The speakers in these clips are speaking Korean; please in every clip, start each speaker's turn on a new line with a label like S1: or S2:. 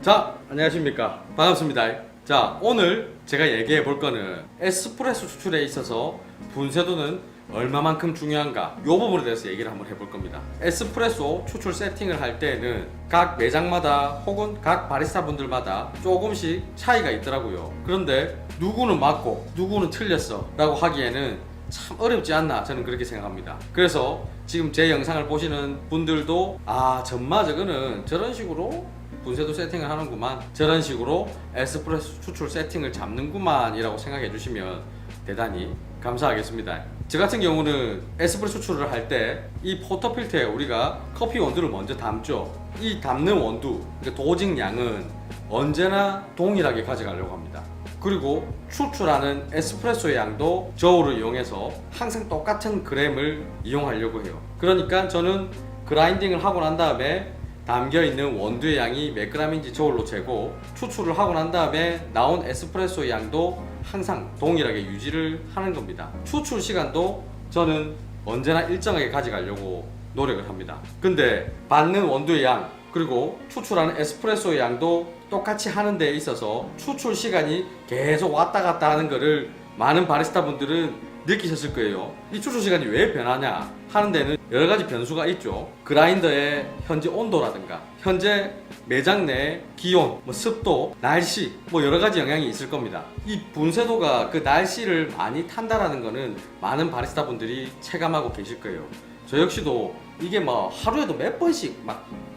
S1: 자, 안녕하십니까. 반갑습니다. 자, 오늘 제가 얘기해 볼 거는 에스프레소 추출에 있어서 분쇄도는 얼마만큼 중요한가, 이 부분에 대해서 얘기를 한번 해볼 겁니다. 에스프레소 추출 세팅을 할 때는 각 매장마다 혹은 각 바리스타 분들마다 조금씩 차이가 있더라고요. 그런데 누구는 맞고 누구는 틀렸어 라고 하기에는 참 어렵지 않나, 저는 그렇게 생각합니다. 그래서 지금 제 영상을 보시는 분들도 정말 저거는 저런 식으로 분쇄도 세팅을 하는구만, 저런 식으로 에스프레소 추출 세팅을 잡는구만 이라고 생각해 주시면 대단히 감사하겠습니다. 저 같은 경우는 에스프레소 추출을 할 때 이 포터필터에 우리가 커피 원두를 먼저 담죠. 이 담는 원두, 그러니까 도직 양은 언제나 동일하게 가져가려고 합니다. 그리고 추출하는 에스프레소의 양도 저울을 이용해서 항상 똑같은 그램을 이용하려고 해요. 그러니까 저는 그라인딩을 하고 난 다음에 담겨있는 원두의 양이 몇 g인지 저울로 재고, 추출을 하고 난 다음에 나온 에스프레소의 양도 항상 동일하게 유지를 하는 겁니다. 추출 시간도 저는 언제나 일정하게 가져가려고 노력을 합니다. 근데 받는 원두의 양 그리고 추출하는 에스프레소의 양도 똑같이 하는 데에 있어서 추출 시간이 계속 왔다 갔다 하는 거를 많은 바리스타 분들은 느끼셨을 거예요. 이 추출 시간이 왜 변하냐 하는 데는 여러 가지 변수가 있죠. 그라인더의 현재 온도라든가 현재 매장 내 기온, 습도, 날씨, 여러 가지 영향이 있을 겁니다. 이 분쇄도가 그 날씨를 많이 탄다라는 거는 많은 바리스타 분들이 체감하고 계실 거예요. 저 역시도 이게 하루에도 몇 번씩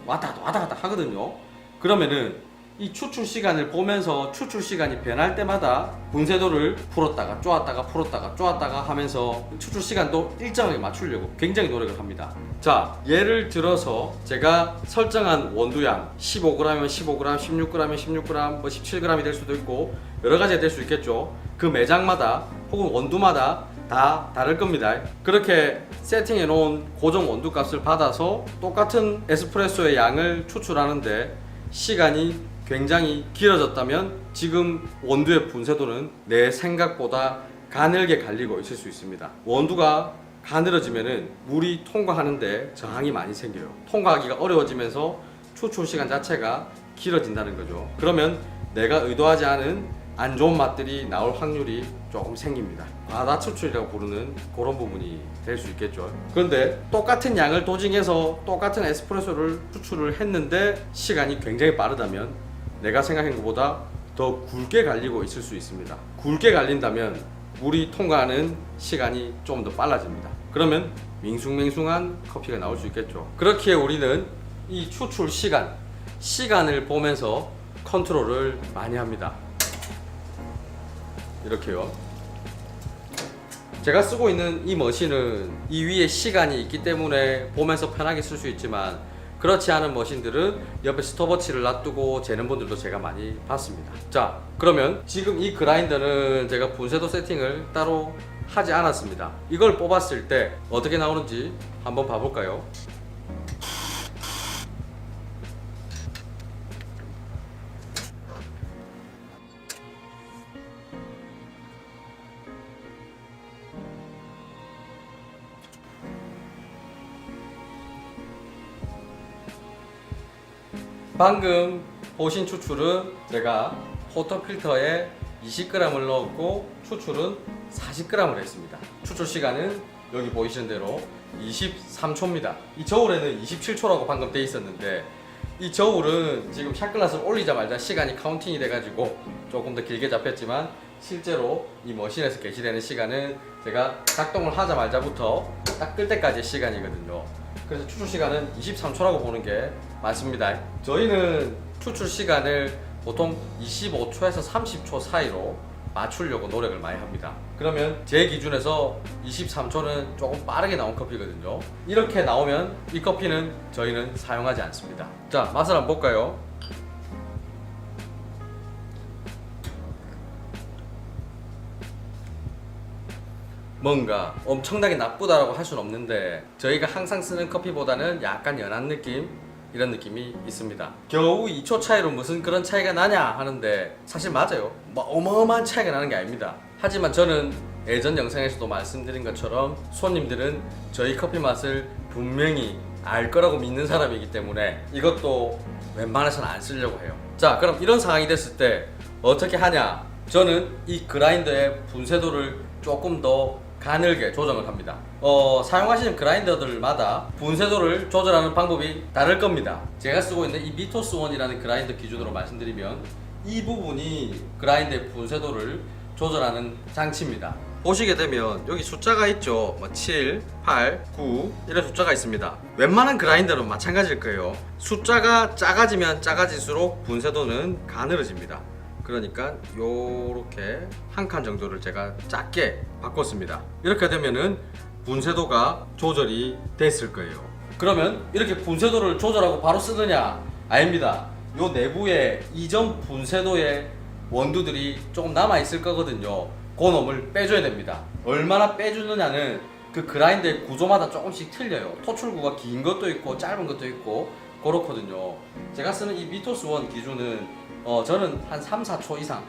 S1: 왔다 갔다 하거든요. 그러면은 이 추출 시간을 보면서 추출 시간이 변할 때마다 분쇄도를 풀었다가 쪼았다가 풀었다가 쪼았다가 하면서 추출 시간도 일정하게 맞추려고 굉장히 노력을 합니다. 자, 예를 들어서 제가 설정한 원두양 15g이면 15g, 16g이면 16g, 17g이 될 수도 있고 여러 가지가 될 수 있겠죠. 그 매장마다 혹은 원두마다 다 다를 겁니다. 그렇게 세팅해 놓은 고정 원두 값을 받아서 똑같은 에스프레소의 양을 추출하는데 시간이 굉장히 길어졌다면 지금 원두의 분쇄도는 내 생각보다 가늘게 갈리고 있을 수 있습니다. 원두가 가늘어지면은 물이 통과하는데 저항이 많이 생겨요. 통과하기가 어려워지면서 추출 시간 자체가 길어진다는 거죠. 그러면 내가 의도하지 않은 안 좋은 맛들이 나올 확률이 조금 생깁니다. 과다 추출이라고 부르는 그런 부분이 될 수 있겠죠. 그런데 똑같은 양을 도징해서 똑같은 에스프레소를 추출을 했는데 시간이 굉장히 빠르다면 내가 생각한 것보다 더 굵게 갈리고 있을 수 있습니다. 굵게 갈린다면 물이 통과하는 시간이 좀 더 빨라집니다. 그러면 밍숭맹숭한 커피가 나올 수 있겠죠. 그렇기에 우리는 이 추출 시간을 보면서 컨트롤을 많이 합니다. 이렇게요. 제가 쓰고 있는 이 머신은 이 위에 시간이 있기 때문에 보면서 편하게 쓸 수 있지만, 그렇지 않은 머신들은 옆에 스톱워치를 놔두고 재는 분들도 제가 많이 봤습니다. 자, 그러면 지금 이 그라인더는 제가 분쇄도 세팅을 따로 하지 않았습니다. 이걸 뽑았을 때 어떻게 나오는지 한번 봐볼까요? 방금 보신 추출은 제가 포터필터에 20g을 넣었고 추출은 40g을 했습니다. 추출 시간은 여기 보이시는 대로 23초입니다. 이 저울에는 27초라고 방금 돼 있었는데 이 저울은 지금 샷글라스를 올리자마자 시간이 카운팅이 돼가지고 조금 더 길게 잡혔지만 실제로 이 머신에서 게시되는 시간은 제가 작동을 하자마자부터 딱 끌 때까지의 시간이거든요. 그래서 추출 시간은 23초라고 보는 게 맞습니다. 저희는 추출 시간을 보통 25초에서 30초 사이로 맞추려고 노력을 많이 합니다. 그러면 제 기준에서 23초는 조금 빠르게 나온 커피거든요. 이렇게 나오면 이 커피는 저희는 사용하지 않습니다. 자, 맛을 한번 볼까요? 뭔가 엄청나게 나쁘다라고 할 수는 없는데 저희가 항상 쓰는 커피보다는 약간 연한 느낌, 이런 느낌이 있습니다. 겨우 2초 차이로 무슨 그런 차이가 나냐 하는데 사실 맞아요. 어마어마한 차이가 나는 게 아닙니다. 하지만 저는 예전 영상에서도 말씀드린 것처럼 손님들은 저희 커피 맛을 분명히 알 거라고 믿는 사람이기 때문에 이것도 웬만해서는 안 쓰려고 해요. 자, 그럼 이런 상황이 됐을 때 어떻게 하냐? 저는 이 그라인더의 분쇄도를 조금 더 가늘게 조정을 합니다. 사용하시는 그라인더들마다 분쇄도를 조절하는 방법이 다를 겁니다. 제가 쓰고 있는 이 미토스1이라는 그라인더 기준으로 말씀드리면 이 부분이 그라인더의 분쇄도를 조절하는 장치입니다. 보시게 되면 여기 숫자가 있죠. 7, 8, 9 이런 숫자가 있습니다. 웬만한 그라인더는 마찬가지일 거예요. 숫자가 작아지면 작아질수록 분쇄도는 가늘어집니다. 그러니까 요렇게 한 칸 정도를 제가 작게 바꿨습니다. 이렇게 되면은 분쇄도가 조절이 됐을 거예요. 그러면 이렇게 분쇄도를 조절하고 바로 쓰느냐? 아닙니다. 요 내부에 이전 분쇄도의 원두들이 조금 남아 있을 거거든요. 그 놈을 빼줘야 됩니다. 얼마나 빼주느냐는 그 그라인더의 구조마다 조금씩 틀려요. 토출구가 긴 것도 있고 짧은 것도 있고 그렇거든요. 제가 쓰는 이 미토스1 기준은 저는 한 3, 4초 이상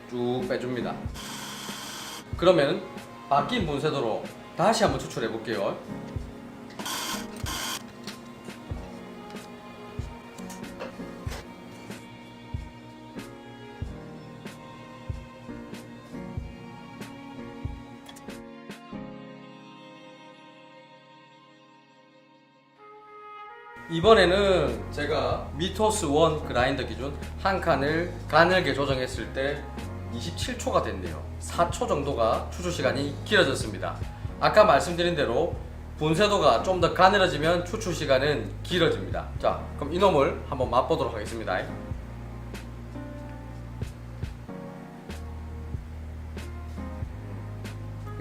S1: 쭉 빼줍니다. 그러면 바뀐 분쇄도로 다시 한번 추출해 볼게요. 이번에는 제가 미토스1 그라인더 기준 한 칸을 가늘게 조정했을 때 27초가 됐네요. 4초 정도가 추출 시간이 길어졌습니다. 아까 말씀드린 대로 분쇄도가 좀 더 가늘어지면 추출 시간은 길어집니다. 자, 그럼 이놈을 한번 맛보도록 하겠습니다.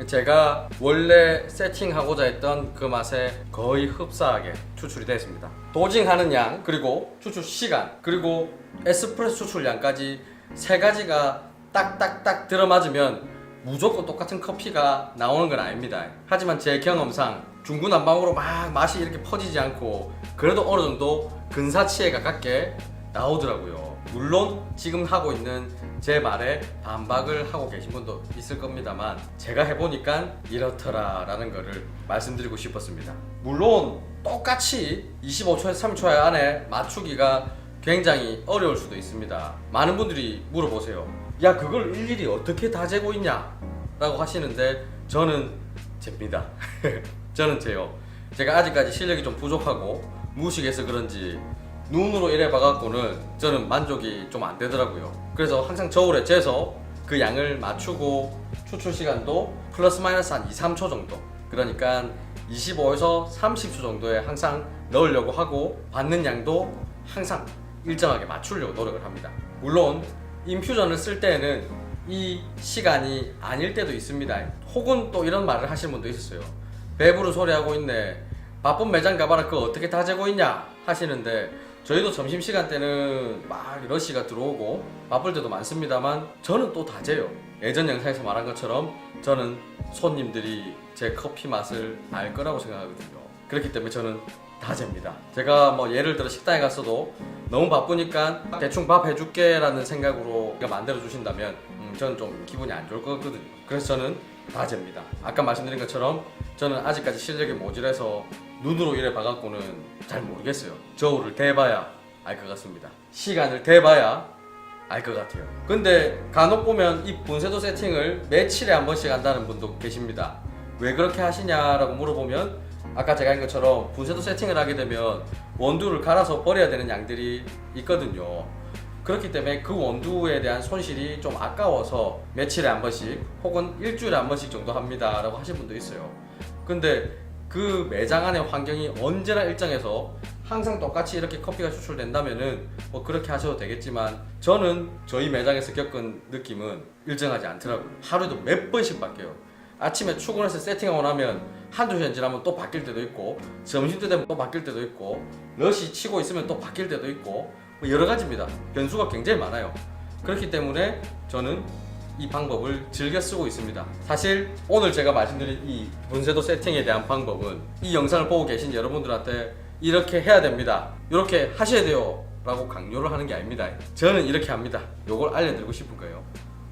S1: 제가 원래 세팅하고자 했던 그 맛에 거의 흡사하게 추출이 됐습니다. 도징하는 양, 그리고 추출 시간, 그리고 에스프레소 추출량까지 세 가지가 딱딱딱 들어맞으면 무조건 똑같은 커피가 나오는 건 아닙니다. 하지만 제 경험상 중구난방으로 막 맛이 이렇게 퍼지지 않고 그래도 어느 정도 근사치에 가깝게 나오더라고요. 물론 지금 하고 있는 제 말에 반박을 하고 계신 분도 있을 겁니다만 제가 해보니까 이렇더라 라는 거를 말씀드리고 싶었습니다. 물론 똑같이 25초에서 30초 안에 맞추기가 굉장히 어려울 수도 있습니다. 많은 분들이 물어보세요. 야, 그걸 일일이 어떻게 다 재고 있냐? 라고 하시는데 저는 잽니다. 저는 재요. 제가 아직까지 실력이 좀 부족하고 무식해서 그런지 눈으로 이래 봐갖고는 저는 만족이 좀 안 되더라고요. 그래서 항상 저울에 재서 그 양을 맞추고 추출 시간도 플러스 마이너스 한 2, 3초 정도, 그러니까 25에서 30초 정도에 항상 넣으려고 하고 받는 양도 항상 일정하게 맞추려고 노력을 합니다. 물론 인퓨전을 쓸 때에는 이 시간이 아닐 때도 있습니다. 혹은 또 이런 말을 하시는 분도 있었어요. 배부른 소리 하고 있네, 바쁜 매장 가봐라, 그거 어떻게 다 재고 있냐 하시는데, 저희도 점심시간 때는 막 러시가 들어오고 바쁠 때도 많습니다만 저는 또 다 재요. 예전 영상에서 말한 것처럼 저는 손님들이 제 커피 맛을 알 거라고 생각하거든요. 그렇기 때문에 저는 다 잽니다. 제가 뭐 예를 들어 식당에 갔어도 너무 바쁘니까 대충 밥 해줄게 라는 생각으로 만들어 주신다면 저는 좀 기분이 안 좋을 것 같거든요. 그래서 저는 다 잽니다. 아까 말씀드린 것처럼 저는 아직까지 실력이 모질해서 눈으로 이래 봐갖고는 잘 모르겠어요. 저울을 대봐야 알 것 같습니다. 시간을 대봐야 알 것 같아요. 근데 간혹 보면 이 분쇄도 세팅을 며칠에 한 번씩 한다는 분도 계십니다. 왜 그렇게 하시냐라고 물어보면 아까 제가 한 것처럼 분쇄도 세팅을 하게 되면 원두를 갈아서 버려야 되는 양들이 있거든요. 그렇기 때문에 그 원두에 대한 손실이 좀 아까워서 며칠에 한 번씩 혹은 일주일에 한 번씩 정도 합니다 라고 하신 분도 있어요. 근데 그 매장 안의 환경이 언제나 일정해서 항상 똑같이 이렇게 커피가 추출된다면은 뭐 그렇게 하셔도 되겠지만 저는 저희 매장에서 겪은 느낌은 일정하지 않더라고요. 하루에도 몇 번씩 바뀌어요. 아침에 출근해서 세팅하고 나면 한두 시간 지나면 또 바뀔 때도 있고, 점심때 되면 또 바뀔 때도 있고, 러시 치고 있으면 또 바뀔 때도 있고, 뭐 여러 가지입니다. 변수가 굉장히 많아요. 그렇기 때문에 저는 이 방법을 즐겨 쓰고 있습니다. 사실 오늘 제가 말씀드린 이 분쇄도 세팅에 대한 방법은 이 영상을 보고 계신 여러분들한테 이렇게 해야 됩니다, 이렇게 하셔야 돼요 라고 강요를 하는 게 아닙니다. 저는 이렇게 합니다. 요걸 알려드리고 싶은 거예요.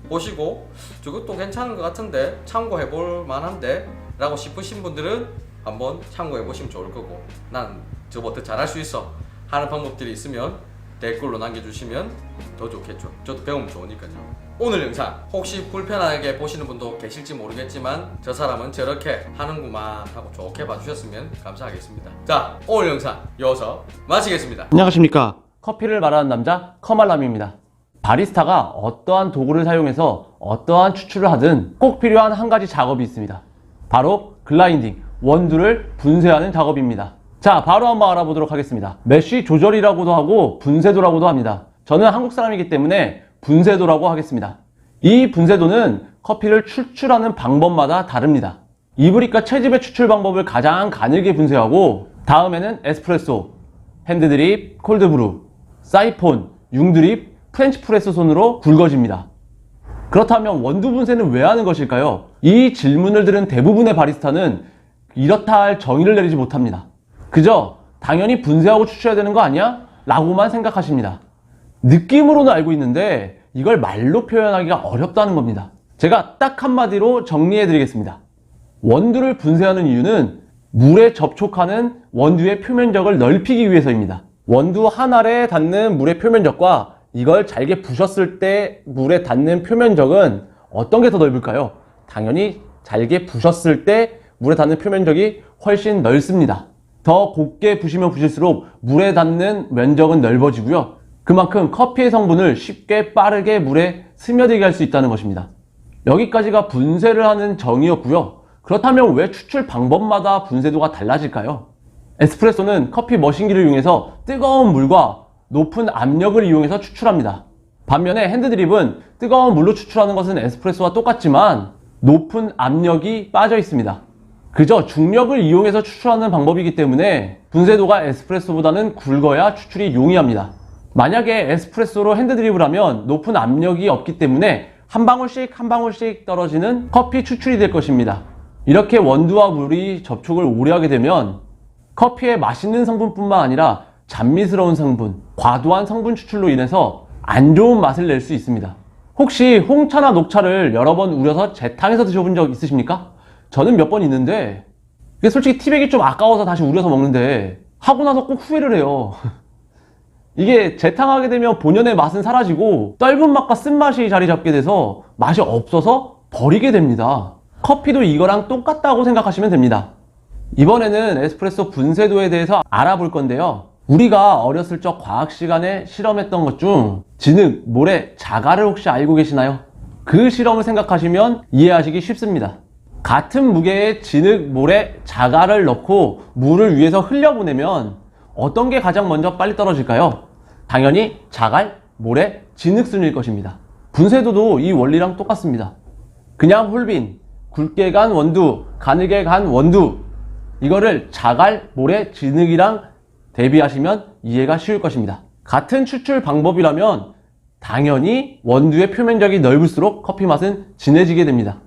S1: 보시고 저것도 괜찮은 것 같은데 참고해 볼 만한데 라고 싶으신 분들은 한번 참고해 보시면 좋을 거고, 난 저보다 더 잘할 수 있어 하는 방법들이 있으면 댓글로 남겨주시면 더 좋겠죠. 저도 배우면 좋으니까요. 오늘 영상 혹시 불편하게 보시는 분도 계실지 모르겠지만 저 사람은 저렇게 하는구만 하고 좋게 봐주셨으면 감사하겠습니다. 자, 오늘 영상 여기서 마치겠습니다.
S2: 안녕하십니까. 커피를 말하는 남자 커말람입니다. 바리스타가 어떠한 도구를 사용해서 어떠한 추출을 하든 꼭 필요한 한 가지 작업이 있습니다. 바로 글라인딩, 원두를 분쇄하는 작업입니다. 자, 바로 한번 알아보도록 하겠습니다. 메쉬 조절이라고도 하고 분쇄도라고도 합니다. 저는 한국 사람이기 때문에 분쇄도라고 하겠습니다. 이 분쇄도는 커피를 추출하는 방법마다 다릅니다. 이브리카 채즙의 추출 방법을 가장 가늘게 분쇄하고 다음에는 에스프레소, 핸드드립, 콜드브루, 사이폰, 융드립, 프렌치 프레스 손으로 굵어집니다. 그렇다면 원두 분쇄는 왜 하는 것일까요? 이 질문을 들은 대부분의 바리스타는 이렇다 할 정의를 내리지 못합니다. 그저 당연히 분쇄하고 추출해야 되는 거 아니야? 라고만 생각하십니다. 느낌으로는 알고 있는데 이걸 말로 표현하기가 어렵다는 겁니다. 제가 딱 한마디로 정리해 드리겠습니다. 원두를 분쇄하는 이유는 물에 접촉하는 원두의 표면적을 넓히기 위해서입니다. 원두 한 알에 닿는 물의 표면적과 이걸 잘게 부셨을 때 물에 닿는 표면적은 어떤 게 더 넓을까요? 당연히 잘게 부셨을 때 물에 닿는 표면적이 훨씬 넓습니다. 더 곱게 부시면 부실수록 물에 닿는 면적은 넓어지고요. 그만큼 커피의 성분을 쉽게 빠르게 물에 스며들게 할 수 있다는 것입니다. 여기까지가 분쇄를 하는 정의였고요. 그렇다면 왜 추출 방법마다 분쇄도가 달라질까요? 에스프레소는 커피 머신기를 이용해서 뜨거운 물과 높은 압력을 이용해서 추출합니다. 반면에 핸드드립은 뜨거운 물로 추출하는 것은 에스프레소와 똑같지만 높은 압력이 빠져 있습니다. 그저 중력을 이용해서 추출하는 방법이기 때문에 분쇄도가 에스프레소보다는 굵어야 추출이 용이합니다. 만약에 에스프레소로 핸드드립을 하면 높은 압력이 없기 때문에 한 방울씩 한 방울씩 떨어지는 커피 추출이 될 것입니다. 이렇게 원두와 물이 접촉을 오래 하게 되면 커피의 맛있는 성분뿐만 아니라 잡미스러운 성분, 과도한 성분 추출로 인해서 안 좋은 맛을 낼 수 있습니다. 혹시 홍차나 녹차를 여러 번 우려서 재탕해서 드셔본 적 있으십니까? 저는 몇 번 있는데 이게 솔직히 티백이 좀 아까워서 다시 우려서 먹는데 하고 나서 꼭 후회를 해요. 이게 재탕하게 되면 본연의 맛은 사라지고 떫은 맛과 쓴맛이 자리 잡게 돼서 맛이 없어서 버리게 됩니다. 커피도 이거랑 똑같다고 생각하시면 됩니다. 이번에는 에스프레소 분쇄도에 대해서 알아볼 건데요. 우리가 어렸을 적 과학 시간에 실험했던 것 중 진흙, 모래, 자갈을 혹시 알고 계시나요? 그 실험을 생각하시면 이해하시기 쉽습니다. 같은 무게의 진흙, 모래, 자갈을 넣고 물을 위에서 흘려보내면 어떤 게 가장 먼저 빨리 떨어질까요? 당연히 자갈, 모래, 진흙순일 것입니다. 분쇄도도 이 원리랑 똑같습니다. 그냥 홀빈, 굵게 간 원두, 가늘게 간 원두, 이거를 자갈, 모래, 진흙이랑 대비하시면 이해가 쉬울 것입니다. 같은 추출 방법이라면 당연히 원두의 표면적이 넓을수록 커피 맛은 진해지게 됩니다.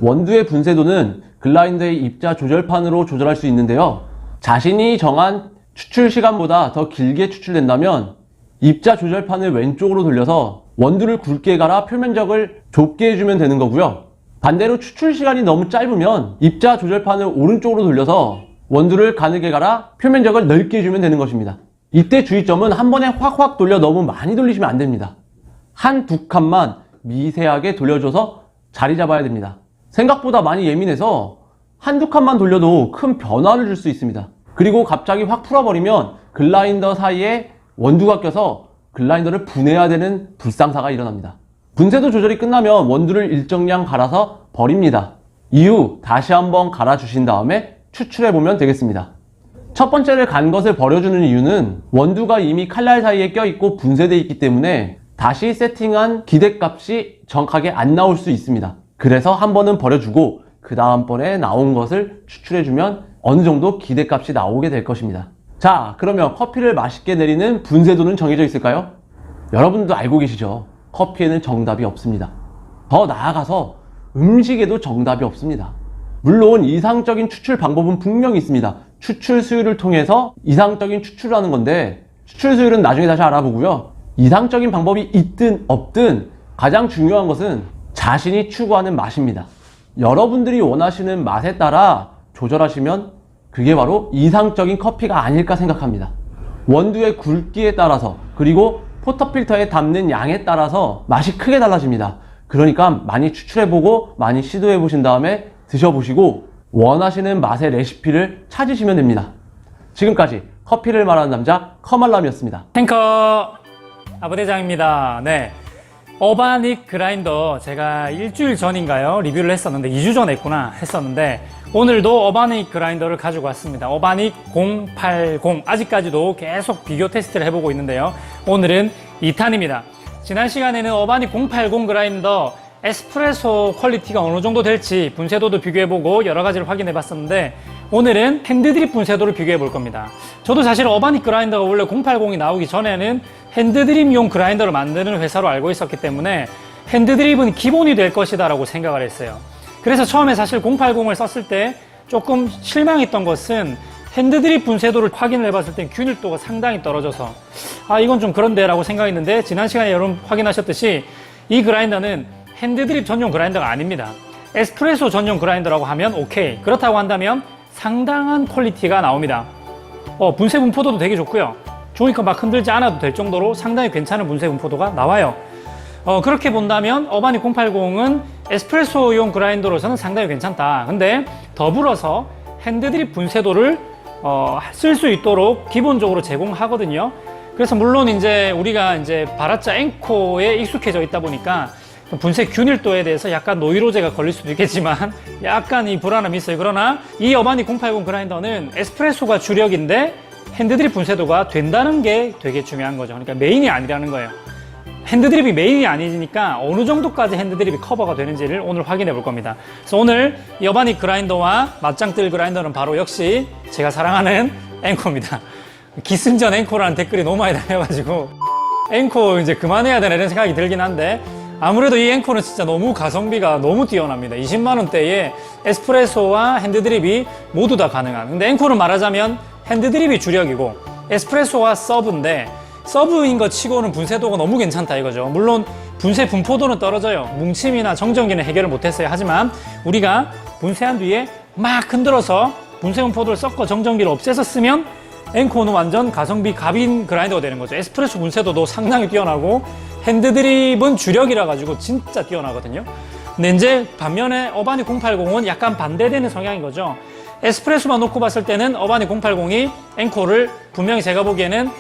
S2: 원두의 분쇄도는 글라인더의 입자 조절판으로 조절할 수 있는데요. 자신이 정한 추출 시간보다 더 길게 추출된다면 입자 조절판을 왼쪽으로 돌려서 원두를 굵게 갈아 표면적을 좁게 해주면 되는 거고요. 반대로 추출 시간이 너무 짧으면 입자 조절판을 오른쪽으로 돌려서 원두를 가늘게 갈아 표면적을 넓게 해주면 되는 것입니다. 이때 주의점은 한 번에 확확 돌려 너무 많이 돌리시면 안 됩니다. 한 두 칸만 미세하게 돌려줘서 자리 잡아야 됩니다. 생각보다 많이 예민해서 한두 칸만 돌려도 큰 변화를 줄 수 있습니다. 그리고 갑자기 확 풀어버리면 글라인더 사이에 원두가 껴서 글라인더를 분해해야 되는 불상사가 일어납니다. 분쇄도 조절이 끝나면 원두를 일정량 갈아서 버립니다. 이후 다시 한번 갈아주신 다음에 추출해보면 되겠습니다. 첫 번째를 간 것을 버려주는 이유는 원두가 이미 칼날 사이에 껴있고 분쇄되어 있기 때문에 다시 세팅한 기대값이 정확하게 안 나올 수 있습니다. 그래서 한 번은 버려주고 그 다음번에 나온 것을 추출해주면 어느 정도 기대값이 나오게 될 것입니다. 자, 그러면 커피를 맛있게 내리는 분쇄도는 정해져 있을까요? 여러분도 알고 계시죠? 커피에는 정답이 없습니다. 더 나아가서 음식에도 정답이 없습니다. 물론 이상적인 추출 방법은 분명히 있습니다. 추출 수율을 통해서 이상적인 추출을 하는 건데 추출 수율은 나중에 다시 알아보고요. 이상적인 방법이 있든 없든 가장 중요한 것은 자신이 추구하는 맛입니다. 여러분들이 원하시는 맛에 따라 조절하시면 그게 바로 이상적인 커피가 아닐까 생각합니다. 원두의 굵기에 따라서 그리고 포터필터에 담는 양에 따라서 맛이 크게 달라집니다. 그러니까 많이 추출해보고 많이 시도해보신 다음에 드셔보시고 원하시는 맛의 레시피를 찾으시면 됩니다. 지금까지 커피를 말하는 남자 커말람이었습니다.
S3: 탱커 아부대장입니다. 네, 어바닉 그라인더 제가 일주일 전인가요? 리뷰를 했었는데 2주 전에 했었는데 오늘도 어바닉 그라인더를 가지고 왔습니다. 어바닉 080 아직까지도 계속 비교 테스트를 해보고 있는데요. 오늘은 2탄입니다. 지난 시간에는 어바닉 080 그라인더 에스프레소 퀄리티가 어느 정도 될지 분쇄도도 비교해보고 여러 가지를 확인해봤었는데 오늘은 핸드드립 분쇄도를 비교해볼 겁니다. 저도 사실 어바닉 그라인더가 원래 080이 나오기 전에는 핸드드립용 그라인더를 만드는 회사로 알고 있었기 때문에 핸드드립은 기본이 될 것이다 라고 생각을 했어요. 그래서 처음에 사실 080을 썼을 때 조금 실망했던 것은 핸드드립 분쇄도를 확인을 해봤을 때 균일도가 상당히 떨어져서 이건 좀 그런데 라고 생각했는데 지난 시간에 여러분 확인하셨듯이 이 그라인더는 핸드드립 전용 그라인더가 아닙니다. 에스프레소 전용 그라인더라고 하면 오케이. 그렇다고 한다면 상당한 퀄리티가 나옵니다. 분쇄 분포도도 되게 좋고요. 종이컵 막 흔들지 않아도 될 정도로 상당히 괜찮은 분쇄 분포도가 나와요. 그렇게 본다면 어바닉 080은 에스프레소용 그라인더로서는 상당히 괜찮다. 근데 더불어서 핸드드립 분쇄도를 쓸 수 있도록 기본적으로 제공하거든요. 그래서 물론 이제 우리가 이제 바라짜 앵코에 익숙해져 있다 보니까 분쇄 균일도에 대해서 약간 노이로제가 걸릴 수도 있겠지만 약간 이 불안함이 있어요. 그러나 이 어바닉 080 그라인더는 에스프레소가 주력인데 핸드드립 분쇄도가 된다는 게 되게 중요한 거죠. 그러니까 메인이 아니라는 거예요. 핸드드립이 메인이 아니니까 어느 정도까지 핸드드립이 커버가 되는지를 오늘 확인해 볼 겁니다. 그래서 오늘 이 어바닉 그라인더와 맞짱 뜰 그라인더는 바로 역시 제가 사랑하는 앵코입니다. 기승전 앵코라는 댓글이 너무 많이 달려가지고 앵코 이제 그만해야 되나 이런 생각이 들긴 한데 아무래도 이 앵코는 진짜 너무 가성비가 너무 뛰어납니다. 20만원대에 에스프레소와 핸드드립이 모두 다 가능한. 근데 앵코는 말하자면 핸드드립이 주력이고 에스프레소와 서브인데 서브인 것 치고는 분쇄도가 너무 괜찮다 이거죠. 물론 분쇄 분포도는 떨어져요. 뭉침이나 정전기는 해결을 못했어요. 하지만 우리가 분쇄한 뒤에 막 흔들어서 분쇄 분포도를 섞어 정전기를 없애서 쓰면 앵코는 완전 가성비 갑인 그라인더가 되는 거죠. 에스프레소 분쇄도도 상당히 뛰어나고 핸드드립은 주력이라 가지고 진짜 뛰어나거든요. 근데 이제 반면에 어바닉 080은 약간 반대되는 성향인 거죠. 에스프레소만 놓고 봤을 때는 어바닉 080이 앵코를 분명히 제가 보기에는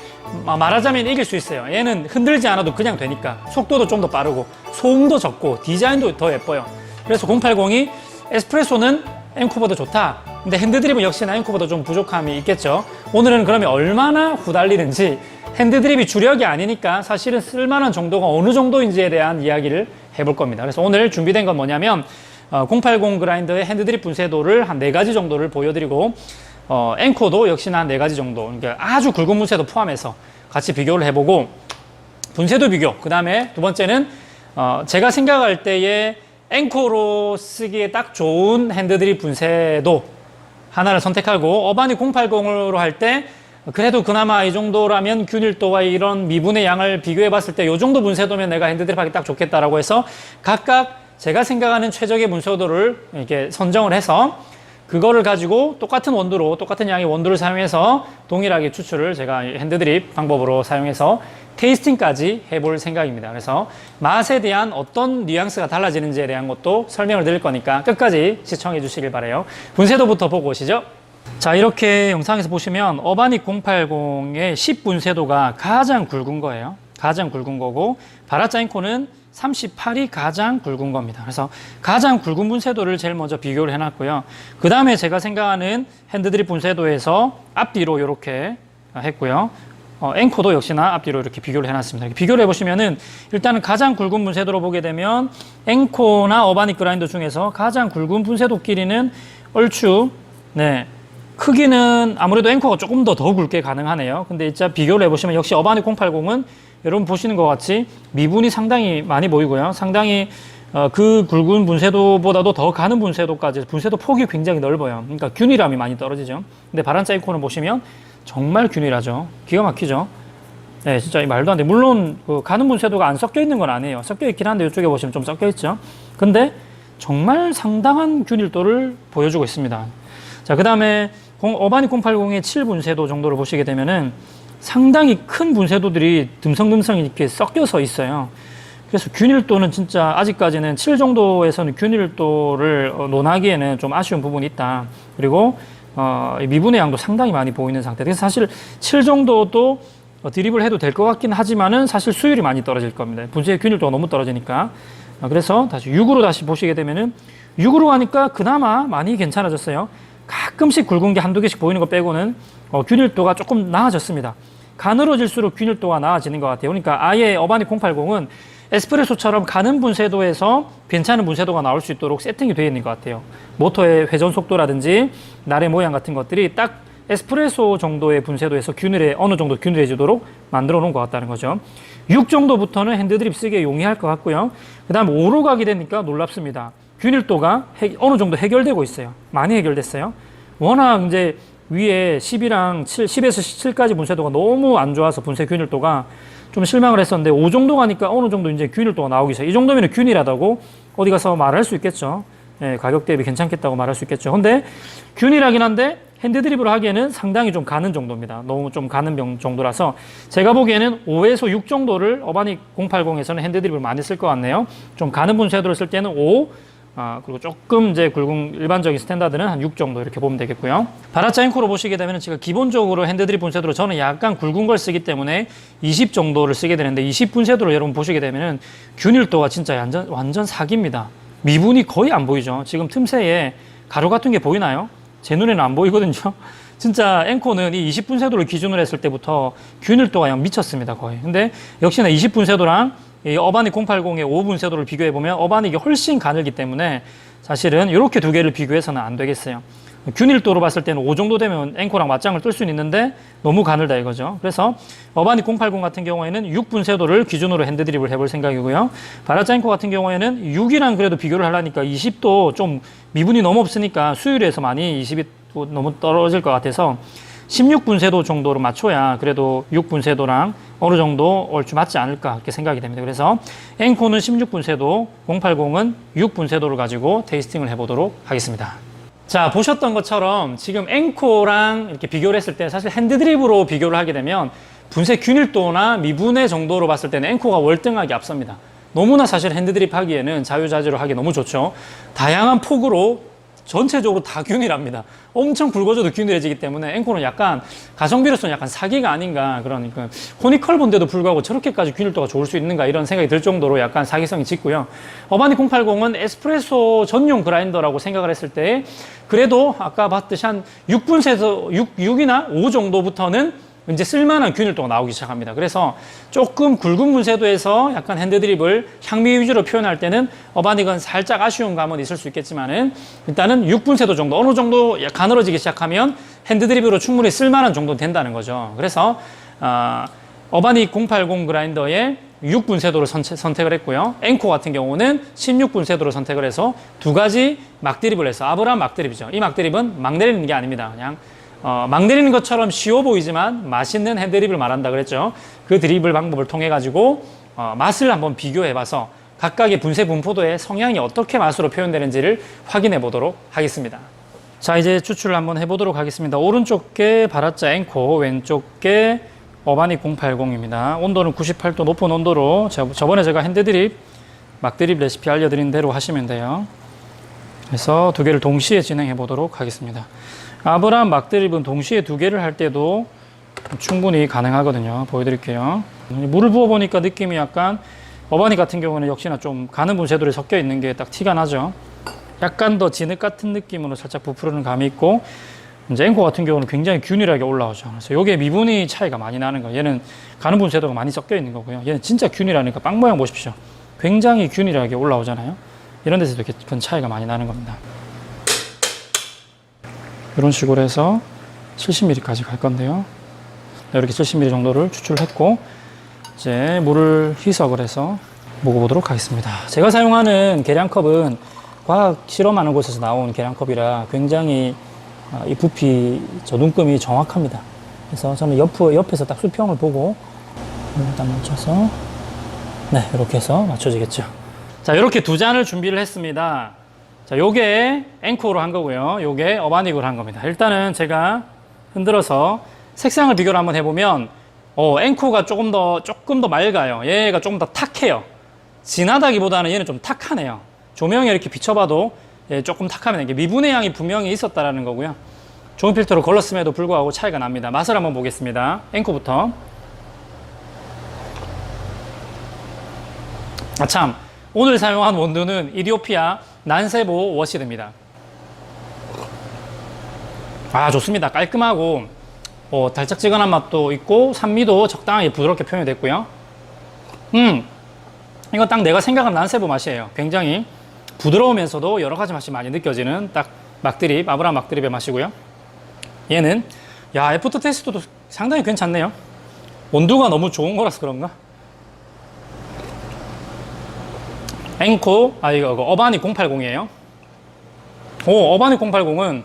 S3: 말하자면 이길 수 있어요. 얘는 흔들지 않아도 그냥 되니까 속도도 좀 더 빠르고 소음도 적고 디자인도 더 예뻐요. 그래서 080이 에스프레소는 앵코보다 좋다. 근데 핸드드립은 역시나 앵코보다 좀 부족함이 있겠죠. 오늘은 그러면 얼마나 후달리는지 핸드드립이 주력이 아니니까 사실은 쓸만한 정도가 어느 정도인지에 대한 이야기를 해볼 겁니다. 그래서 오늘 준비된 건 뭐냐면 080 그라인더의 핸드드립 분쇄도를 한 4가지 정도를 보여드리고 앵코도 역시나 한 4가지 정도, 그러니까 아주 굵은 분쇄도 포함해서 같이 비교를 해보고 분쇄도 비교, 그 다음에 두 번째는 제가 생각할 때의 앵코로 쓰기에 딱 좋은 핸드드립 분쇄도 하나를 선택하고 어바닉 080으로 할 때 그래도 그나마 이 정도라면 균일도와 이런 미분의 양을 비교해 봤을 때 이 정도 분쇄도면 내가 핸드드립 하기 딱 좋겠다라고 해서 각각 제가 생각하는 최적의 분쇄도를 이렇게 선정을 해서 그거를 가지고 똑같은 원두로 똑같은 양의 원두를 사용해서 동일하게 추출을 제가 핸드드립 방법으로 사용해서 테이스팅까지 해볼 생각입니다. 그래서 맛에 대한 어떤 뉘앙스가 달라지는지에 대한 것도 설명을 드릴 거니까 끝까지 시청해 주시길 바라요. 분쇄도부터 보고 오시죠. 자, 이렇게 영상에서 보시면 어바닉 080의 10분쇄도가 가장 굵은 거예요. 가장 굵은 거고 바라짜 앵코는 38이 가장 굵은 겁니다. 그래서 가장 굵은 분쇄도를 제일 먼저 비교를 해놨고요. 그 다음에 제가 생각하는 핸드드립 분쇄도에서 앞뒤로 이렇게 했고요. 앵코도 역시나 앞뒤로 이렇게 비교를 해놨습니다. 이렇게 비교를 해보시면은 일단은 가장 굵은 분쇄도로 보게 되면 앵코나 어바닉 그라인더 중에서 가장 굵은 분쇄도 길이는 얼추 크기는 아무래도 앵코가 조금 더 굵게 가능하네요. 근데 진짜 비교를 해보시면 역시 어바닉 080은 여러분 보시는 것 같이 미분이 상당히 많이 보이고요. 상당히 그 굵은 분쇄도보다도 더 가는 분쇄도까지 분쇄도 폭이 굉장히 넓어요. 그러니까 균일함이 많이 떨어지죠. 근데 바란짜 앵코는 보시면 정말 균일하죠. 기가 막히죠. 네, 진짜 말도 안 돼. 물론 그 가는 분쇄도가 안 섞여 있는 건 아니에요. 섞여 있긴 한데 이쪽에 보시면 좀 섞여 있죠. 근데 정말 상당한 균일도를 보여주고 있습니다. 자, 그 다음에 어바닉 080의 7분쇄도 정도를 보시게 되면은 상당히 큰 분쇄도들이 듬성듬성 이렇게 섞여서 있어요. 그래서 균일도는 진짜 아직까지는 7 정도에서는 균일도를 논하기에는 좀 아쉬운 부분이 있다. 그리고 미분의 양도 상당히 많이 보이는 상태. 그래서 사실 7 정도도 드립을 해도 될 것 같긴 하지만은 사실 수율이 많이 떨어질 겁니다. 분쇄의 균일도가 너무 떨어지니까. 그래서 다시 6으로 다시 보시게 되면은 6으로 가니까 그나마 많이 괜찮아졌어요. 가끔씩 굵은 게 한두 개씩 보이는 거 빼고는 균일도가 조금 나아졌습니다. 가늘어질수록 균일도가 나아지는 것 같아요. 그러니까 아예 어바닉 080은 에스프레소처럼 가는 분쇄도에서 괜찮은 분쇄도가 나올 수 있도록 세팅이 되어 있는 것 같아요. 모터의 회전 속도라든지 날의 모양 같은 것들이 딱 에스프레소 정도의 분쇄도에서 어느 정도 균일해지도록 만들어 놓은 것 같다는 거죠. 6 정도부터는 핸드드립 쓰기에 용이할 것 같고요. 그 다음 5로 가게 되니까 놀랍습니다. 균일도가 어느 정도 해결되고 있어요. 많이 해결됐어요. 워낙 이제 위에 10이랑 10에서 17까지 분쇄도가 너무 안 좋아서 분쇄 균일도가 좀 실망을 했었는데 5 정도 가니까 어느 정도 이제 균일도가 나오기 시작해요. 이 정도면 균일하다고 어디 가서 말할 수 있겠죠. 예, 가격 대비 괜찮겠다고 말할 수 있겠죠. 근데 균일하긴 한데 핸드드립으로 하기에는 상당히 좀 가는 정도입니다. 너무 좀 가는 정도라서 제가 보기에는 5에서 6 정도를 어바닉 080에서는 핸드드립을 많이 쓸 것 같네요. 좀 가는 분쇄도를 쓸 때는 5, 그리고 조금 이제 굵은 일반적인 스탠다드는 한 6 정도 이렇게 보면 되겠고요. 바라짜 앵코로 보시게 되면 제가 기본적으로 핸드드립 분쇄도로 저는 약간 굵은 걸 쓰기 때문에 20 정도를 쓰게 되는데 20 분쇄도로 여러분 보시게 되면은 균일도가 진짜 완전 사기입니다. 미분이 거의 안 보이죠. 지금 틈새에 가루 같은 게 보이나요? 제 눈에는 안 보이거든요. 진짜 앵코는 이 20분쇄도를 기준으로 했을 때부터 균일도가 그냥 미쳤습니다, 거의. 근데 역시나 20분쇄도랑 이 어바닉 080의 5분쇄도를 비교해보면 어바닉이 훨씬 가늘기 때문에 사실은 이렇게 두 개를 비교해서는 안 되겠어요. 균일도로 봤을 때는 5 정도 되면 앵코랑 맞짱을 뜰 수는 있는데 너무 가늘다 이거죠. 그래서 어바닉 080 같은 경우에는 6분쇄도를 기준으로 핸드드립을 해볼 생각이고요. 바라짜 앵코 같은 경우에는 6이랑 그래도 비교를 하려니까 20도 좀 미분이 너무 없으니까 수율에서 많이 20이 너무 떨어질 것 같아서 16분쇄도 정도로 맞춰야 그래도 6분쇄도랑 어느 정도 얼추 맞지 않을까 이렇게 생각이 됩니다. 그래서 앵코는 16분쇄도, 080은 6분쇄도를 가지고 테이스팅을 해보도록 하겠습니다. 자, 보셨던 것처럼 지금 앵코랑 이렇게 비교를 했을 때 사실 핸드드립으로 비교를 하게 되면 분쇄 균일도나 미분의 정도로 봤을 때는 앵코가 월등하게 앞섭니다. 너무나 사실 핸드드립 하기에는 자유자재로 하기 너무 좋죠. 다양한 폭으로 전체적으로 다 균일합니다. 엄청 굵어져도 균일해지기 때문에 앵코는 약간 가성비로서는 약간 사기가 아닌가 그러니까 코니컬본데도 불구하고 저렇게까지 균일도가 좋을 수 있는가 이런 생각이 들 정도로 약간 사기성이 짙고요. 어바닉 080은 에스프레소 전용 그라인더라고 생각을 했을 때 그래도 아까 봤듯이 한 6분에서 6이나 5 정도부터는 이제 쓸만한 균일도가 나오기 시작합니다. 그래서 조금 굵은 분쇄도에서 약간 핸드드립을 향미 위주로 표현할 때는 어바닉은 살짝 아쉬운 감은 있을 수 있겠지만은 일단은 6분쇄도 정도 어느 정도 가늘어지기 시작하면 핸드드립으로 충분히 쓸만한 정도 된다는 거죠. 그래서 어바닉 080 그라인더의 6분쇄도를 선택을 했고요. 앵코 같은 경우는 16분쇄도를 선택을 해서 두 가지 막드립을 해서 아브라함 막드립이죠. 이 막드립은 막 내리는 게 아닙니다. 그냥 막 내리는 것처럼 쉬워 보이지만 맛있는 핸드드립을 말한다 그랬죠. 그 드리블 방법을 통해 가지고 맛을 한번 비교해 봐서 각각의 분쇄 분포도의 성향이 어떻게 맛으로 표현되는지를 확인해 보도록 하겠습니다. 자, 이제 추출을 한번 해보도록 하겠습니다. 오른쪽 게 바라짜 앵코, 왼쪽 게 어바닉 080입니다. 온도는 98도 높은 온도로 저번에 제가 핸드드립 막드립 레시피 알려드린 대로 하시면 돼요. 그래서 두 개를 동시에 진행해 보도록 하겠습니다. 아브라함 막드립은 동시에 두 개를 할 때도 충분히 가능하거든요. 보여드릴게요. 물을 부어보니까 느낌이 약간 어바닉 같은 경우는 역시나 좀 가는 분쇄도를 섞여 있는 게 딱 티가 나죠. 약간 더 진흙 같은 느낌으로 살짝 부풀는 감이 있고 이제 앵코 같은 경우는 굉장히 균일하게 올라오죠. 그래서 이게 미분이 차이가 많이 나는 거예요. 얘는 가는 분쇄도가 많이 섞여 있는 거고요. 얘는 진짜 균일하니까 빵 모양 보십시오. 굉장히 균일하게 올라오잖아요. 이런 데서 이렇게 큰 차이가 많이 나는 겁니다. 이런 식으로 해서 70mm까지 갈 건데요. 이렇게 70mm 정도를 추출했고 이제 물을 희석을 해서 먹어보도록 하겠습니다. 제가 사용하는 계량컵은 과학 실험하는 곳에서 나온 계량컵이라 굉장히 이 부피, 저 눈금이 정확합니다. 그래서 저는 옆에서 딱 수평을 보고 일단 맞춰서 네, 이렇게 해서 맞춰지겠죠. 자, 이렇게 두 잔을 준비를 했습니다. 자, 요게 앵코로 한 거고요. 요게 어바닉으로 한 겁니다. 일단은 제가 흔들어서 색상을 비교를 한번 해보면 앵코가 조금 더 맑아요. 얘가 조금 더 탁해요. 진하다기보다는 얘는 좀 탁하네요. 조명에 이렇게 비춰봐도 예, 조금 탁하면 이게 미분의 양이 분명히 있었다라는 거고요. 좋은 필터로 걸렀음에도 불구하고 차이가 납니다. 맛을 한번 보겠습니다. 앵코부터. 참, 오늘 사용한 원두는 이디오피아 난세보 워시드입니다. 좋습니다. 깔끔하고 달짝지근한 맛도 있고 산미도 적당하게 부드럽게 표현이 됐고요. 이거 딱 내가 생각한 난세보 맛이에요. 굉장히 부드러우면서도 여러 가지 맛이 많이 느껴지는 딱 막드립, 아브라함 막드립의 맛이고요. 얘는 애프터 테스트도 상당히 괜찮네요. 원두가 너무 좋은 거라서 그런가? 앵코, 이거 어바닉 080이에요. 어바닉 080은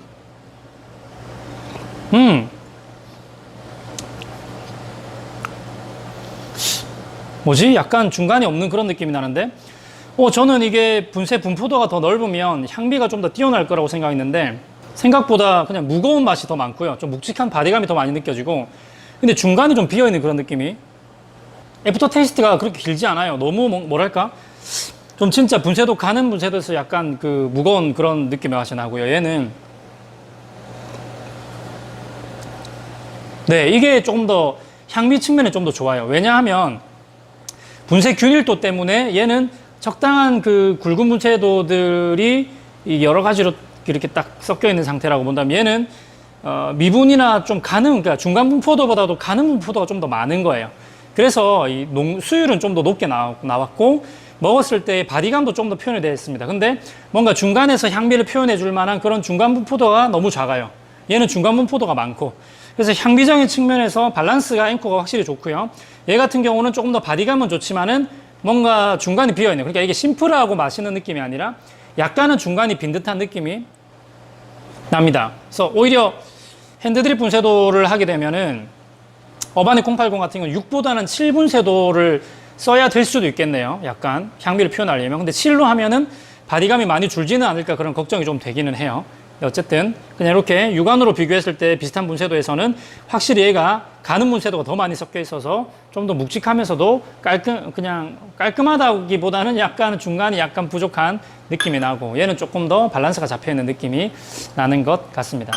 S3: 뭐지? 약간 중간이 없는 그런 느낌이 나는데 저는 이게 분쇄 분포도가 더 넓으면 향미가 좀 더 뛰어날 거라고 생각했는데 생각보다 그냥 무거운 맛이 더 많고요. 좀 묵직한 바디감이 더 많이 느껴지고 근데 중간이 좀 비어있는 그런 느낌이 애프터 테이스트가 그렇게 길지 않아요. 너무 뭐랄까? 좀 진짜 분쇄도 가는 분쇄도에서 약간 그 무거운 그런 느낌의 맛이 나고요. 얘는 이게 조금 더 향미 측면에 좀 더 좋아요. 왜냐하면 분쇄 균일도 때문에 얘는 적당한 그 굵은 분쇄도들이 여러 가지로 이렇게 딱 섞여 있는 상태라고 본다면 얘는 미분이나 좀 그러니까 중간 분포도보다도 가는 분포도가 좀 더 많은 거예요. 그래서 이 수율은 좀 더 높게 나왔고 먹었을 때 바디감도 좀 더 표현이 되어 있습니다. 근데 뭔가 중간에서 향미를 표현해 줄 만한 그런 중간 분포도가 너무 작아요. 얘는 중간 분포도가 많고 그래서 향미적인 측면에서 밸런스가 앵코가 확실히 좋고요. 얘 같은 경우는 조금 더 바디감은 좋지만은 뭔가 중간이 비어있네요. 그러니까 이게 심플하고 맛있는 느낌이 아니라 약간은 중간이 빈 듯한 느낌이 납니다. 그래서 오히려 핸드드립 분쇄도를 하게 되면은 어바닉 080 같은 경우는 6보다는 7분쇄도를 써야 될 수도 있겠네요. 약간 향미를 표현하려면. 근데 7로 하면은 바디감이 많이 줄지는 않을까 그런 걱정이 좀 되기는 해요. 어쨌든 그냥 이렇게 육안으로 비교했을 때 비슷한 분쇄도에서는 확실히 얘가 가는 분쇄도가 더 많이 섞여 있어서 좀 더 묵직하면서도 그냥 깔끔하다기보다는 약간 중간이 약간 부족한 느낌이 나고 얘는 조금 더 밸런스가 잡혀 있는 느낌이 나는 것 같습니다.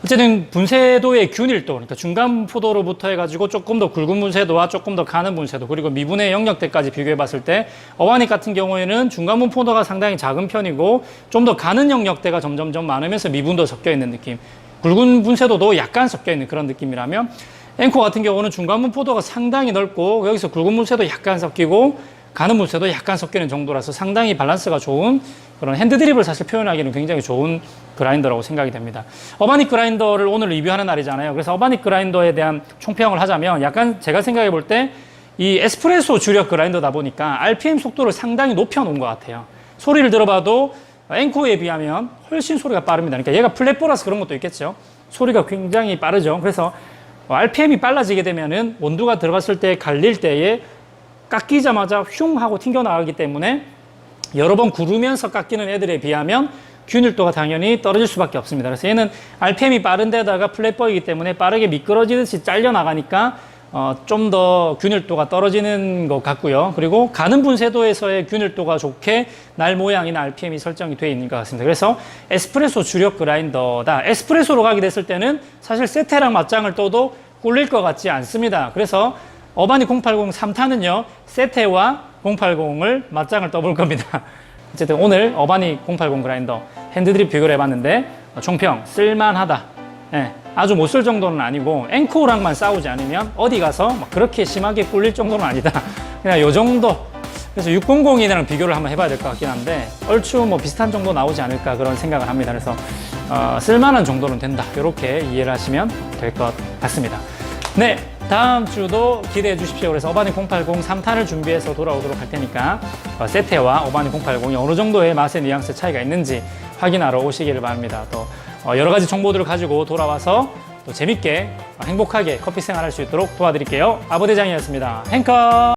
S3: 어쨌든 분쇄도의 균일도, 그러니까 중간 포도로부터 해가지고 조금 더 굵은 분쇄도와 조금 더 가는 분쇄도, 그리고 미분의 영역대까지 비교해 봤을 때 어바닉 같은 경우에는 중간 분포도가 상당히 작은 편이고 좀 더 가는 영역대가 점점점 많으면서 미분도 섞여 있는 느낌, 굵은 분쇄도도 약간 섞여 있는 그런 느낌이라면 앵코 같은 경우는 중간 분포도가 상당히 넓고 여기서 굵은 분쇄도 약간 섞이고 가는 분쇄도 약간 섞이는 정도라서 상당히 밸런스가 좋은 그런 핸드드립을 사실 표현하기는 굉장히 좋은 그라인더라고 생각이 됩니다. 어바닉 그라인더를 오늘 리뷰하는 날이잖아요. 그래서 어바닉 그라인더에 대한 총평을 하자면 약간 제가 생각해 볼 때 이 에스프레소 주력 그라인더다 보니까 RPM 속도를 상당히 높여놓은 것 같아요. 소리를 들어봐도 앵코에 비하면 훨씬 소리가 빠릅니다. 그러니까 얘가 플랫보라서 그런 것도 있겠죠. 소리가 굉장히 빠르죠. 그래서 RPM이 빨라지게 되면은 원두가 들어갔을 때 갈릴 때에 깎이자마자 흉 하고 튕겨나가기 때문에 여러 번 구르면서 깎이는 애들에 비하면 균일도가 당연히 떨어질 수밖에 없습니다. 그래서 얘는 RPM이 빠른 데다가 플랫버이기 때문에 빠르게 미끄러지듯이 잘려나가니까 좀 더 균일도가 떨어지는 것 같고요. 그리고 가는 분쇄도에서의 균일도가 좋게 날 모양이나 RPM이 설정이 되어 있는 것 같습니다. 그래서 에스프레소 주력 그라인더다. 에스프레소로 가게 됐을 때는 사실 세테랑 맞짱을 떠도 꿀릴 것 같지 않습니다. 그래서 어바닉 080 3탄은요, 세테와 080을 맞짱을 떠볼 겁니다. 어쨌든 오늘 어바닉 080 그라인더 핸드드립 비교를 해봤는데 총평 쓸만하다. 예, 아주 못 쓸 정도는 아니고 앵코랑만 싸우지 않으면 어디 가서 막 그렇게 심하게 꿀릴 정도는 아니다. 그냥 요 정도. 그래서 600이랑 비교를 한번 해봐야 될 것 같긴 한데 얼추 뭐 비슷한 정도 나오지 않을까 그런 생각을 합니다. 그래서 쓸만한 정도는 된다. 이렇게 이해를 하시면 될 것 같습니다. 네, 다음 주도 기대해 주십시오. 그래서 어바닉 080 3탄을 준비해서 돌아오도록 할 테니까 세테와 어바닉 080이 어느 정도의 맛의 뉘앙스 차이가 있는지 확인하러 오시기를 바랍니다. 또 여러 가지 정보들을 가지고 돌아와서 또 재밌게 행복하게 커피 생활할 수 있도록 도와드릴게요. 아버대장이었습니다. 행커!